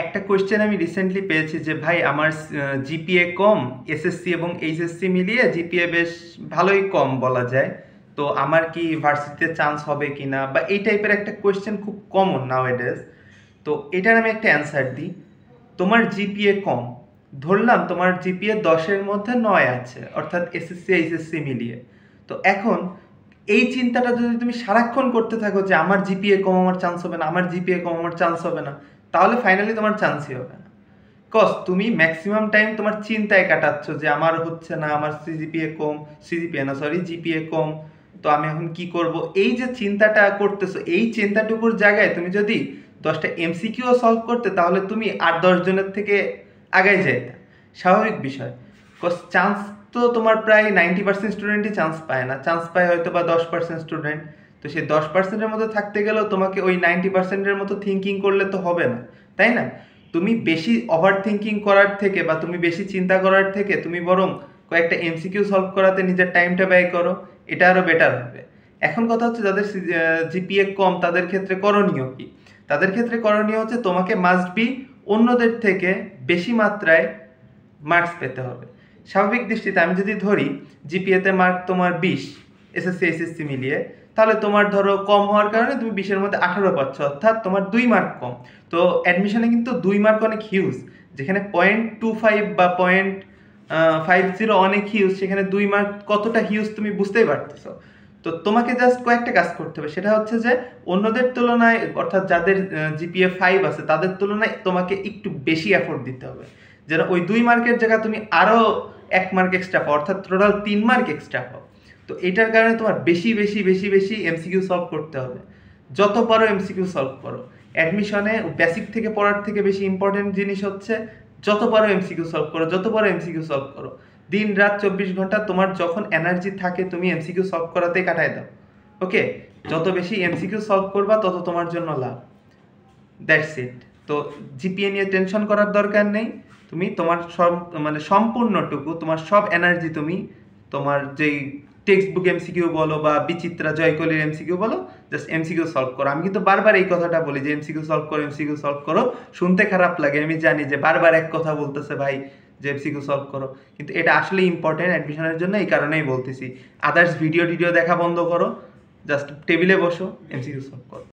একটা কোয়েশ্চেন আমি রিসেন্টলি পেয়েছি যে ভাই আমার জিপিএ কম, এসএসসি এবং এইচএসসি মিলিয়ে জিপিএ বেশ ভালোই কম বলা যায়, তো আমার কি ভার্সিটিতে চান্স হবে কিনা, বা এই টাইপের একটা কোয়েশ্চেন খুব কমন নাওএডেজ। তো এটার আমি একটা অ্যান্সার দিই। তোমার জিপিএ কম, ধরলাম তোমার জিপিএ 10-এর মধ্যে 9 আছে, অর্থাৎ এসএসসি এইচএসসি মিলিয়ে। তো এখন এই চিন্তাটা যদি তুমি সারাক্ষণ করতে থাকো যে আমার জিপিএ কম, আমার চান্স হবে না, আমার জিপিএ কম, আমার চান্স হবে না, তাহলে ফাইনালি তোমার চান্সই হবে না। কজ তুমি ম্যাক্সিমাম টাইম তোমার চিন্তায় কাটাচ্ছ যে আমার হচ্ছে না, আমার সিজিপিএ কম, সিজিপিএ না সরি জিপিএ কম, তো আমি এখন কি করব, এই যে চিন্তাটা করতেছো, এই চিন্তাটুকুর জায়গায় তুমি যদি 10টা এমসিকিউ সলভ করতে, তাহলে তুমি 8-10 জনের থেকে আগায় যেতে। স্বাভাবিক বিষয়, কজ চান্স তো তোমার প্রায় 90% স্টুডেন্টই চান্স পায় না, চান্স পায় হয়তো বা 10% স্টুডেন্ট। তো সেই 10%-এর মধ্যে থাকতে গেলেও তোমাকে ওই 90%-এর মতো থিঙ্কিং করলে তো হবে না, তাই না? তুমি বেশি ওভার থিঙ্কিং করার থেকে বা তুমি বেশি চিন্তা করার থেকে তুমি বরং কয়েকটা এমসিকিউ সলভ করাতে নিজের টাইমটা ব্যয় করো, এটা আরও বেটার হবে। এখন কথা হচ্ছে যাদের জিপিএ কম তাদের ক্ষেত্রে করণীয় কি? তাদের ক্ষেত্রে করণীয় হচ্ছে তোমাকে মাস্ট বি অন্যদের থেকে বেশি মাত্রায় মার্কস পেতে হবে। স্বাভাবিক দৃষ্টিতে আমি যদি ধরি জিপিএতে মার্ক তোমার 20 এসএসসি এইচএসসি মিলিয়ে, তাহলে তোমার ধরো কম হওয়ার কারণে তুমি 20-এর মধ্যে 18 পাচ্ছ, অর্থাৎ তোমার 2 মার্ক কম। তো অ্যাডমিশনে কিন্তু 2 মার্ক অনেক হিউজ, যেখানে 0.25 বা 0.50 অনেক হিউজ, সেখানে 2 মার্ক কতটা হিউজ তুমি বুঝতেই পারতেছো। তো তোমাকে জাস্ট কয়েকটা কাজ করতে হবে, সেটা হচ্ছে যে অন্যদের তুলনায়, অর্থাৎ যাদের জিপিএ 5 আছে তাদের তুলনায় তোমাকে একটু বেশি এফোর্ট দিতে হবে, যেন ওই 2 মার্কের জায়গায় তুমি আরও 1 মার্ক এক্সট্রা পাও, অর্থাৎ টোটাল 3 মার্ক এক্সট্রা পাও। তো এটার কারণে তোমার বেশি বেশি বেশি বেশি এমসিকিউ সলভ করতে হবে, যত পারো এমসিকিউ সলভ করো। অ্যাডমিশনে বেসিক থেকে পড়ার থেকে বেশি ইম্পর্টেন্ট জিনিস হচ্ছে যত পারো এমসিকিউ সলভ করো, যত পারো এমসিকিউ সলভ করো। দিন রাত 24 ঘন্টা তোমার যখন এনার্জি থাকে তুমি এমসিকিউ সলভ করাতেই কাটায় দাও। ওকে, যত বেশি এমসিকিউ সলভ করবা তত তোমার জন্য লাভ। That's it. তো জিপিএ নিয়ে টেনশন করার দরকার নেই। তুমি তোমার সব সম্পূর্ণটুকু তোমার সব এনার্জি তুমি তোমার যেই টেক্সট বুক এমসিকিউ বলো বা বিচিত্রা জয়কলির এমসিকিউ বলো, জাস্ট এমসিকিউ সলভ করো। আমি কিন্তু বারবার এই কথাটা বলি যে এমসিকিউ সলভ করো, এমসিকিউ সলভ করো। শুনতে খারাপ লাগে, আমি জানি যে বারবার এক কথা বলতেছে ভাই যে এমসিকিউ সলভ করো, কিন্তু এটা আসলে ইম্পর্টেন্ট অ্যাডমিশনের জন্য, এই কারণেই বলতেছি। আদার্স ভিডিও টিডিও দেখা বন্ধ করো, জাস্ট টেবিলে বসো, এমসিকিউ সলভ করো।